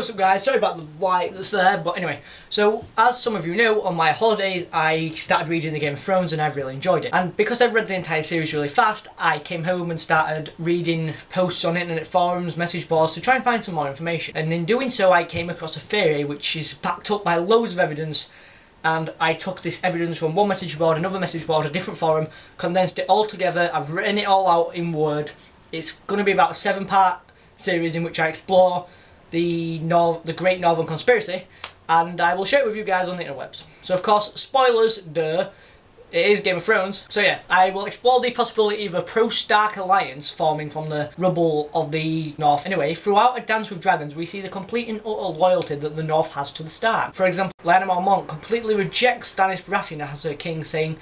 what's up guys, sorry about the light that's there, but anyway, so as some of you know, on my holidays I started reading the Game of Thrones and I've really enjoyed it. And because I've read the entire series really fast, I came home and started reading posts on internet forums, message boards to try and find some more information. And in doing so I came across a theory which is backed up by loads of evidence, and I took this evidence from one message board, another message board, a different forum, condensed it all together, I've written it all out in Word. It's going to be about a 7-part series in which I explore the Great Northern Conspiracy, and I will share it with you guys on the interwebs. So of course, spoilers, duh, it is Game of Thrones. So yeah, I will explore the possibility of a pro-Stark alliance forming from the rubble of the North. Anyway, throughout A Dance with Dragons, we see the complete and utter loyalty that the North has to the Stark. For example, Lyanna Mormont completely rejects Stannis Baratheon as her king, saying,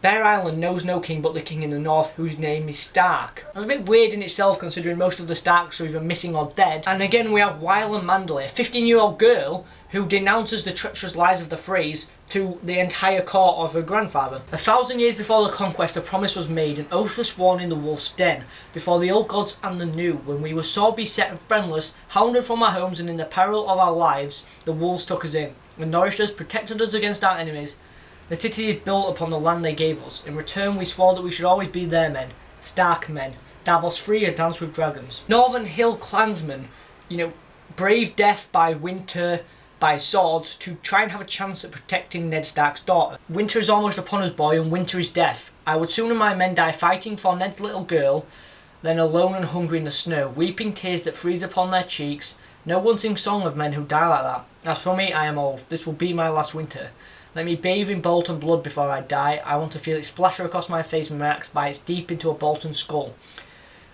"Bear Island knows no king but the king in the north, whose name is Stark." That's a bit weird in itself, considering most of the Starks are either missing or dead. And again, we have Wylan Manderly, a 15-year-old girl who denounces the treacherous lies of the Freys to the entire court of her grandfather. 1,000 years before the conquest, a promise was made, an oath was sworn in the Wolf's Den, before the old gods and the new. When we were sore beset and friendless, hounded from our homes, and in the peril of our lives, the wolves took us in, and nourished us, protected us against our enemies. The city is built upon the land they gave us. In return, we swore that we should always be their men, Stark men. Davos free, A Dance with Dragons. Northern Hill clansmen, brave death by winter, by swords, to try and have a chance at protecting Ned Stark's daughter. Winter is almost upon us, boy, and winter is death. I would sooner my men die fighting for Ned's little girl than alone and hungry in the snow, weeping tears that freeze upon their cheeks. No one sings song of men who die like that. As for me, I am old. This will be my last winter. Let me bathe in Bolton blood before I die. I want to feel it splatter across my face when my axe bites deep into a Bolton skull.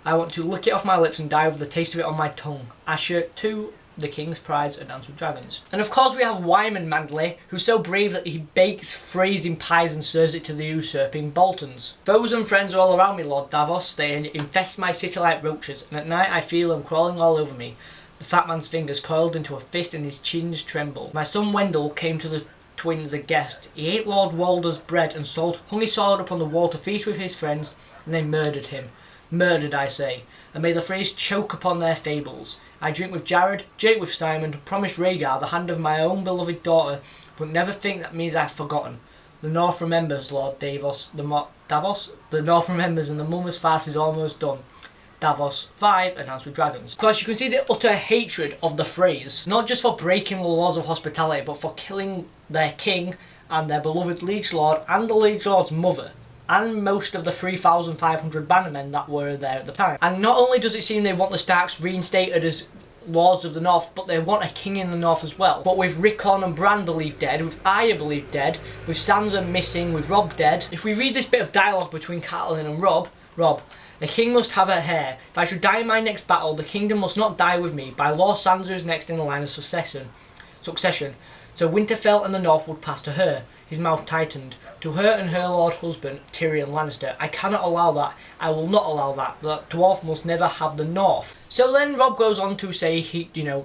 I want to lick it off my lips and die with the taste of it on my tongue. Asher 2, The King's Prize, A Dance with Dragons. And of course we have Wyman Manderly, who's so brave that he bakes freezing pies and serves it to the usurping Boltons. Foes and friends are all around me, Lord Davos. They infest my city like roaches, and at night I feel them crawling all over me. The fat man's fingers coiled into a fist and his chins tremble. My son Wendell came to the twins a guest. He ate Lord Walder's bread and salt, hung his sword upon the wall to feast with his friends, and they murdered him. Murdered, I say, and may the Freys choke upon their fables. I drink with Jared, Jake with Simon, promise Rhaegar the hand of my own beloved daughter, but never think that means I've forgotten. The North remembers, Lord Davos. The North remembers, and the Mummer's fast is almost done. Davos 5, A Dance with Dragons. Of course, you can see the utter hatred of the Freys, not just for breaking the laws of hospitality, but for killing their king and their beloved liege lord and the liege lord's mother, and most of the 3,500 bannermen that were there at the time. And not only does it seem they want the Starks reinstated as lords of the North, but they want a king in the North as well. But with Rickon and Bran believed dead, with Arya believed dead, with Sansa missing, with Robb dead, if we read this bit of dialogue between Catelyn and Robb, "The king must have her hair. If I should die in my next battle, the kingdom must not die with me. By law, Sansa is next in the line of succession. So Winterfell and the North would pass to her." His mouth tightened. "To her and her lord husband, Tyrion Lannister. I cannot allow that. I will not allow that. The dwarf must never have the North." So then Robb goes on to say,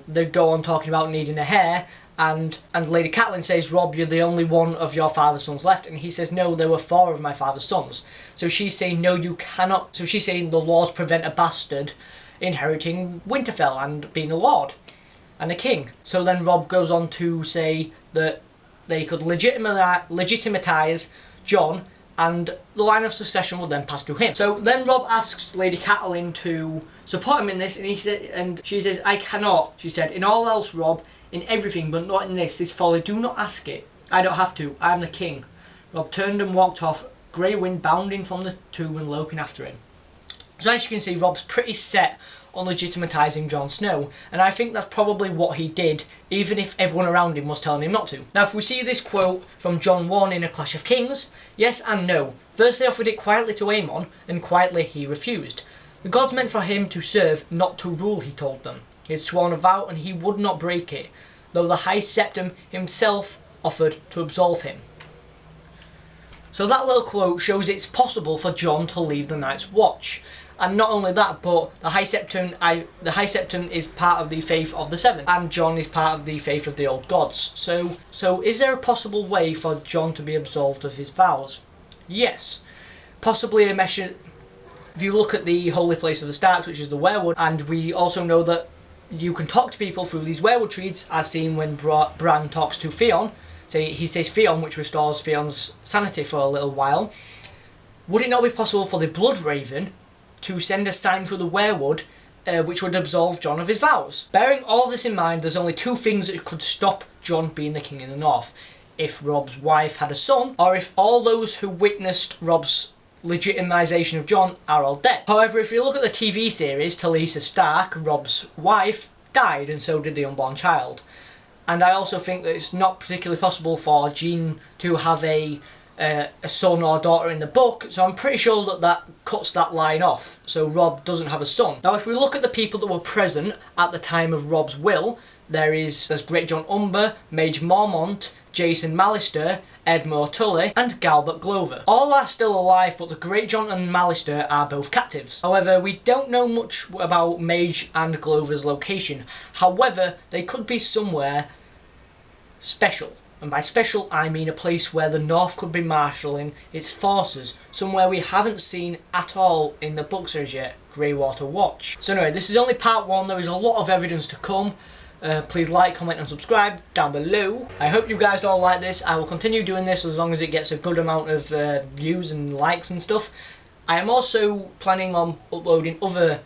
they go on talking about needing a heir, and Lady Catelyn says, "Robb, you're the only one of your father's sons left." And he says, "No, there were 4 of my father's sons." So she's saying, "No, you cannot." So she's saying the laws prevent a bastard inheriting Winterfell and being a lord and a king. So then Robb goes on to say that they could legitimatize Jon, and the line of succession would then pass to him. So then Robb asks Lady Catelyn to support him in this, and she says, "I cannot." She said, "In all else, Robb, in everything, but not in this folly. Do not ask it. I don't have to. I am the king." Robb turned and walked off, Grey Wind bounding from the tomb and loping after him. So as you can see, Robb's pretty set on legitimatising Jon Snow, and I think that's probably what he did, even if everyone around him was telling him not to. Now, if we see this quote from Jon 1 in A Clash of Kings, yes and no. First they offered it quietly to Aemon, and quietly he refused. The gods meant for him to serve, not to rule, he told them. He had sworn a vow and he would not break it, though the High Septon himself offered to absolve him. So that little quote shows it's possible for Jon to leave the Night's Watch. And not only that, but the High Septon is part of the faith of the Seven, and Jon is part of the faith of the old gods. So is there a possible way for Jon to be absolved of his vows? Yes. Possibly a measure. If you look at the holy place of the Starks, which is the Werewood, and we also know that you can talk to people through these werewood trees, as seen when Bran talks to Theon. So he says Theon, which restores Theon's sanity for a little while. Would it not be possible for the Blood Raven to send a sign through the werewood which would absolve Jon of his vows? Bearing all this in mind, there's only two things that could stop Jon being the king in the North. If Robb's wife had a son, or if all those who witnessed Robb's legitimisation of Jon are all dead. However, if you look at the TV series, Talisa Stark, Robb's wife, died, and so did the unborn child. And I also think that it's not particularly possible for Jean to have a son or daughter in the book, so I'm pretty sure that that cuts that line off, so Robb doesn't have a son. Now if we look at the people that were present at the time of Robb's will, there's Greatjon Umber, Maege Mormont, Jason Mallister, Edmure Tully, and Galbert Glover. All are still alive, but the Greatjon and Mallister are both captives. However, we don't know much about Maege and Glover's location. However, they could be somewhere special. And by special, I mean a place where the North could be marshalling its forces, somewhere we haven't seen at all in the book series yet, Greywater Watch. So anyway, this is only part 1, there is a lot of evidence to come. Please like, comment and subscribe down below. I hope you guys all like this. I will continue doing this as long as it gets a good amount of views and likes and stuff. I am also planning on uploading other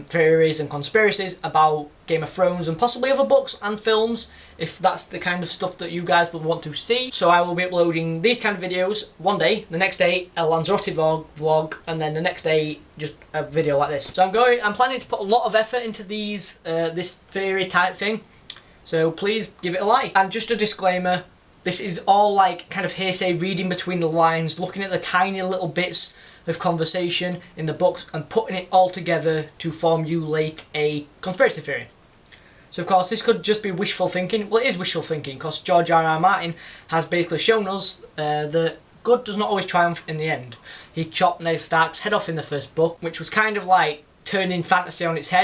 theories and conspiracies about Game of Thrones and possibly other books and films, if that's the kind of stuff that you guys would want to see. So I will be uploading these kind of videos one day, the next day a Lanzarote vlog, and then the next day just a video like this. So I'm planning to put a lot of effort into these this theory type thing, so please give it a like. And just a disclaimer, this is all like kind of hearsay, reading between the lines, looking at the tiny little bits of conversation in the books and putting it all together to formulate a conspiracy theory. So of course this could just be wishful thinking. Well, it is wishful thinking because George R.R. Martin has basically shown us that good does not always triumph in the end. He chopped Ned Stark's head off in the first book, which was kind of like turning fantasy on its head.